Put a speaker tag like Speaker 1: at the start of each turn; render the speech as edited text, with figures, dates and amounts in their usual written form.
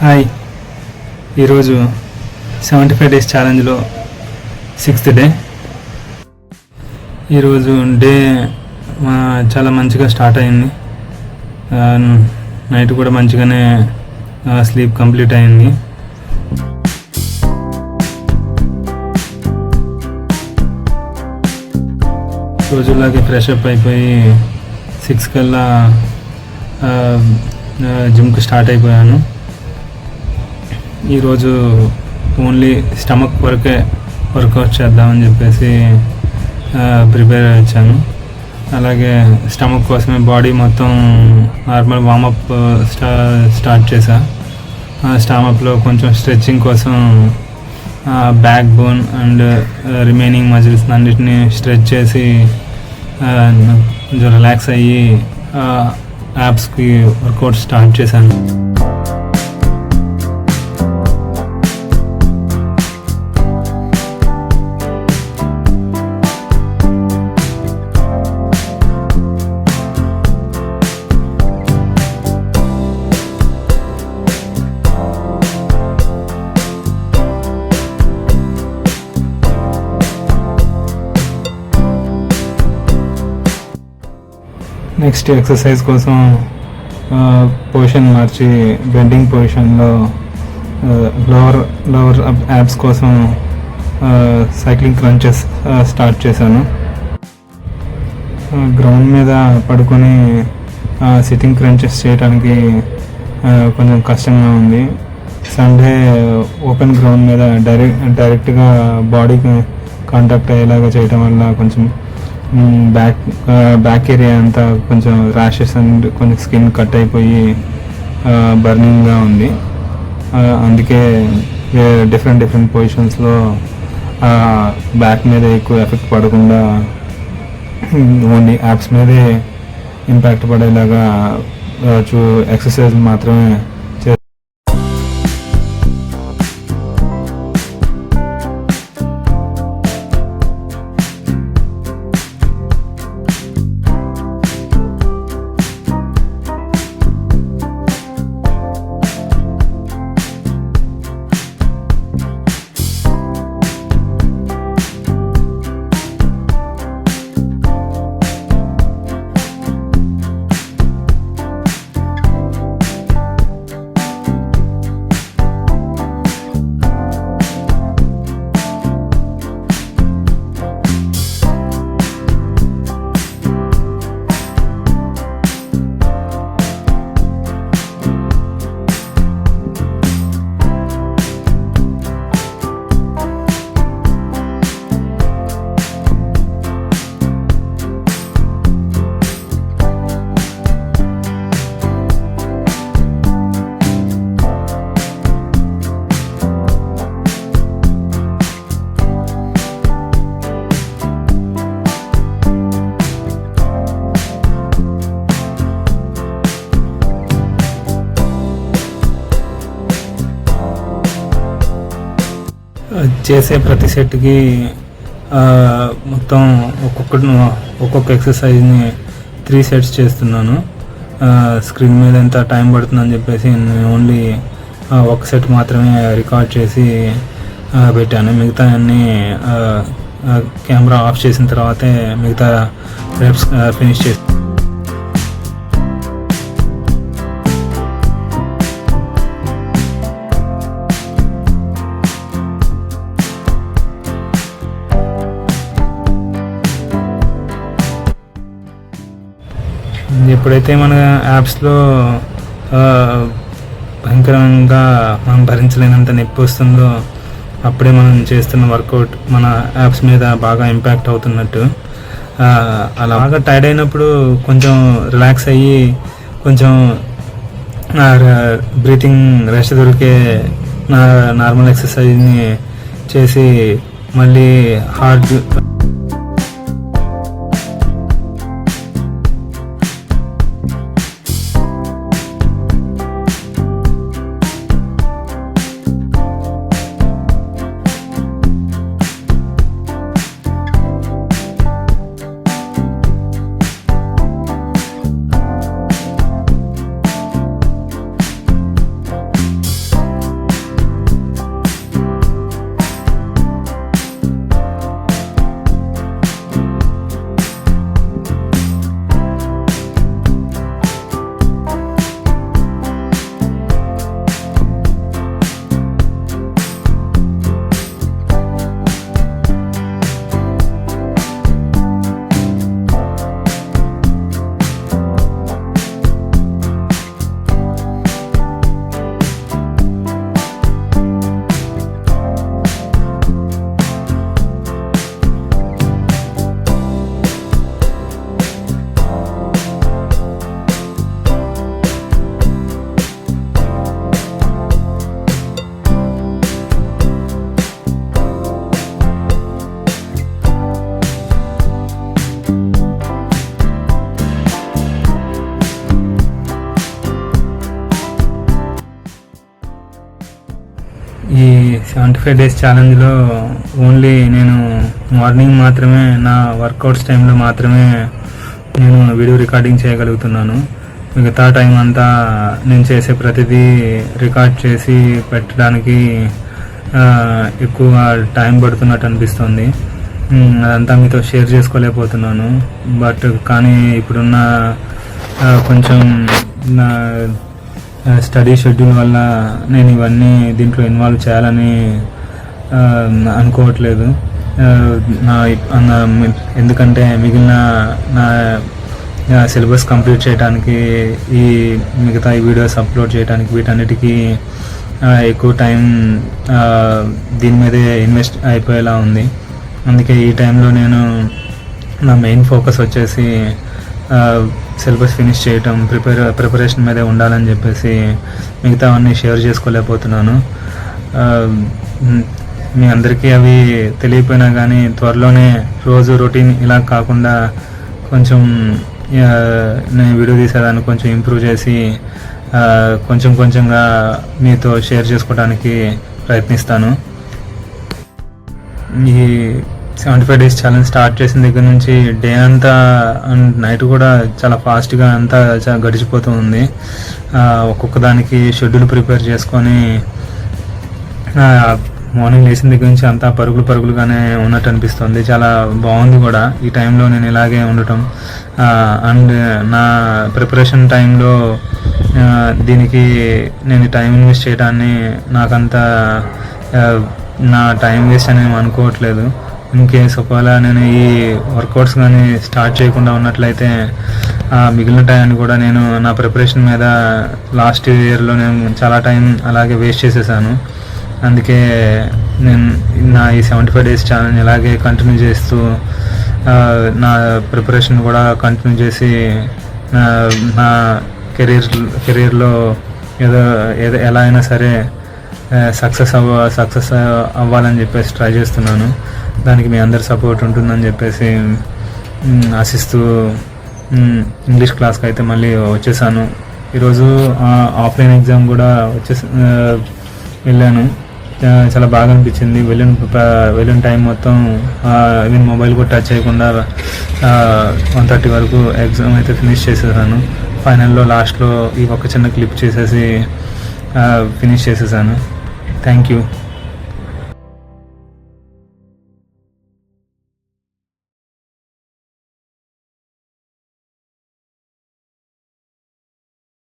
Speaker 1: Hi, ఈరోజు 75 days ఛాలెంజ్లో 6th day. ఈరోజు day చాలా మంచిగా స్టార్ట్ అయింది. నైట్ కూడా మంచిగానే స్లీప్ కంప్లీట్ అయింది. రోజులాగే ఫ్రెష్ అప్ అయిపోయి 6 కల్లా జిమ్కి స్టార్ట్ అయిపోయాను. ఈరోజు ఓన్లీ స్టమక్ వరకే వర్కౌట్ చేద్దామని చెప్పేసి ప్రిపేర్ అయ్యాను. అలాగే స్టమక్ కోసమే బాడీ మొత్తం నార్మల్ వామప్ స్టార్ట్ చేశా. స్టమక్లో కొంచెం స్ట్రెచ్చింగ్ కోసం back bone and remaining muscles అన్నిటిని స్ట్రెచ్ చేసి కొంచెం రిలాక్స్ అయ్యి యాప్స్కి వర్కౌట్ స్టార్ట్ చేశాను. నెక్స్ట్ ఎక్సర్సైజ్ కోసం పొజిషన్ మార్చి బెండింగ్ పొజిషన్లో లోవర్ యాప్స్ కోసం సైక్లింగ్ క్రంచెస్ స్టార్ట్ చేశాను. గ్రౌండ్ మీద పడుకొని సిట్టింగ్ క్రంచెస్ చేయడానికి కొంచెం కష్టంగా ఉంది. సండే ఓపెన్ గ్రౌండ్ మీద డైరెక్ట్గా బాడీకి కాంటాక్ట్ అయ్యేలాగా చేయడం వల్ల కొంచెం బ్యాక్ ఏరియా అంతా కొంచెం ర్యాషెస్ అండ్ కొంచెం స్కిన్ కట్ అయిపోయి బర్నింగ్గా ఉంది. అందుకే డిఫరెంట్ పొజిషన్స్లో బ్యాక్ మీద ఎక్కువ ఎఫెక్ట్ పడకుండా ఓన్లీ యాప్స్ మీదే ఇంపాక్ట్ పడేలాగా ఎక్సర్సైజ్ మాత్రమే చేసే ప్రతి సెట్కి మొత్తం ఒక్కొక్క ఎక్సర్సైజ్ని 3 సెట్స్ చేస్తున్నాను. స్క్రీన్ మీద ఎంత టైం పడుతుందని చెప్పేసి నేను ఓన్లీ ఒక సెట్ మాత్రమే రికార్డ్ చేసి పెట్టాను. మిగతా అన్నీ కెమెరా ఆఫ్ చేసిన తర్వాతే మిగతా రెప్స్ ఫినిష్ చేసి ఎప్పుడైతే మన యాప్స్లో భయంకరంగా మనం భరించలేనంత నొప్పి వస్తుందో అప్పుడే మనం చేస్తున్న వర్కౌట్ మన యాప్స్ మీద బాగా ఇంపాక్ట్ అవుతున్నట్టు. అలా బాగా టైర్డ్ అయినప్పుడు కొంచెం రిలాక్స్ అయ్యి కొంచెం బ్రీతింగ్ రెస్ట్ దొరికే నార్మల్ ఎక్సర్సైజ్ని చేసి మళ్ళీ హార్డ్ ఈ 75 డేస్ ఛాలెంజ్లో ఓన్లీ నేను మార్నింగ్ మాత్రమే నా వర్కౌట్స్ టైంలో మాత్రమే నేను వీడియో రికార్డింగ్ చేయగలుగుతున్నాను. మిగతా టైం అంతా నేను చేసే ప్రతిదీ రికార్డ్ చేసి పెట్టడానికి ఎక్కువ టైం పడుతున్నట్టు అనిపిస్తుంది. అదంతా మీతో షేర్ చేసుకోలేకపోతున్నాను. బట్ కానీ ఇప్పుడున్న కొంచెం నా స్టడీ షెడ్యూల్ వల్ల నేను ఇవన్నీ దీంట్లో ఇన్వాల్వ్ చేయాలని అనుకోవట్లేదు. ఎందుకంటే మిగిలిన నా సిలబస్ కంప్లీట్ చేయడానికి ఈ మిగతా ఈ వీడియోస్ అప్లోడ్ చేయడానికి వీటన్నిటికీ ఎక్కువ టైం దీని మీదే ఇన్వెస్ట్ అయిపోయేలా ఉంది. అందుకే ఈ టైంలో నేను నా మెయిన్ ఫోకస్ వచ్చేసి సిలబస్ ఫినిష్ చేయటం, ప్రిపరేషన్ మీదే ఉండాలని చెప్పేసి మిగతావన్నీ షేర్ చేసుకోలేకపోతున్నాను. మీ అందరికీ అవి తెలియపోయినా కానీ త్వరలోనే రోజు రొటీన్ ఇలా కాకుండా కొంచెం నేను వీడియో తీసేదాన్ని కొంచెం ఇంప్రూవ్ చేసి కొంచెం కొంచెంగా మీతో షేర్ చేసుకోవడానికి ప్రయత్నిస్తాను. ఈ 75 డేస్ ఛాలెంజ్ స్టార్ట్ చేసిన దగ్గర నుంచి డే అంతా అండ్ నైట్ కూడా చాలా ఫాస్ట్గా అంతా గడిచిపోతూ ఉంది. ఒక్కొక్క దానికి షెడ్యూల్ ప్రిపేర్ చేసుకొని మార్నింగ్ లేచిన దగ్గర నుంచి అంతా పరుగులుగానే ఉన్నట్టు అనిపిస్తుంది. చాలా బాగుంది కూడా ఈ టైంలో నేను ఇలాగే ఉండటం. అండ్ నా ప్రిపరేషన్ టైంలో దీనికి నేను టైం ఇన్వెస్ట్ చేయడాన్ని నాకంతా నా టైం వేస్ట్ అని అనుకోవట్లేదు. ఇన్ కేస్ ఒకవేళ నేను ఈ వర్కౌట్స్ కానీ స్టార్ట్ చేయకుండా ఉన్నట్లయితే మిగిలిన టైంని కూడా నేను నా ప్రిపరేషన్ మీద లాస్ట్ ఇయర్లో నేను చాలా టైం అలాగే వేస్ట్ చేసేసాను. అందుకే నేను నా ఈ 75 డేస్ ఛాలెంజ్ ఇలాగే కంటిన్యూ చేస్తూ నా ప్రిపరేషన్ కూడా కంటిన్యూ చేసి నా కెరీర్లో ఏదో ఎలా అయినా సరే సక్సెస్ అవ్వాలని చెప్పేసి ట్రై చేస్తున్నాను. దానికి మీ అందరి సపోర్ట్ ఉంటుందని చెప్పేసి ఆశిస్తూ ఇంగ్లీష్ క్లాస్కి అయితే మళ్ళీ వచ్చేసాను. ఈరోజు ఆఫ్లైన్ ఎగ్జామ్ కూడా వెళ్ళాను. చాలా బాగా అనిపించింది. వెళ్ళిన టైం మొత్తం ఈవెన్ మొబైల్ కూడా టచ్ చేయకుండా 1:30 వరకు ఎగ్జామ్ అయితే ఫినిష్ చేసేసాను. ఫైనల్లో లాస్ట్లో ఈ ఒక చిన్న క్లిప్ చేసేసి ఫినిష్ చేసేసాను. Thank you.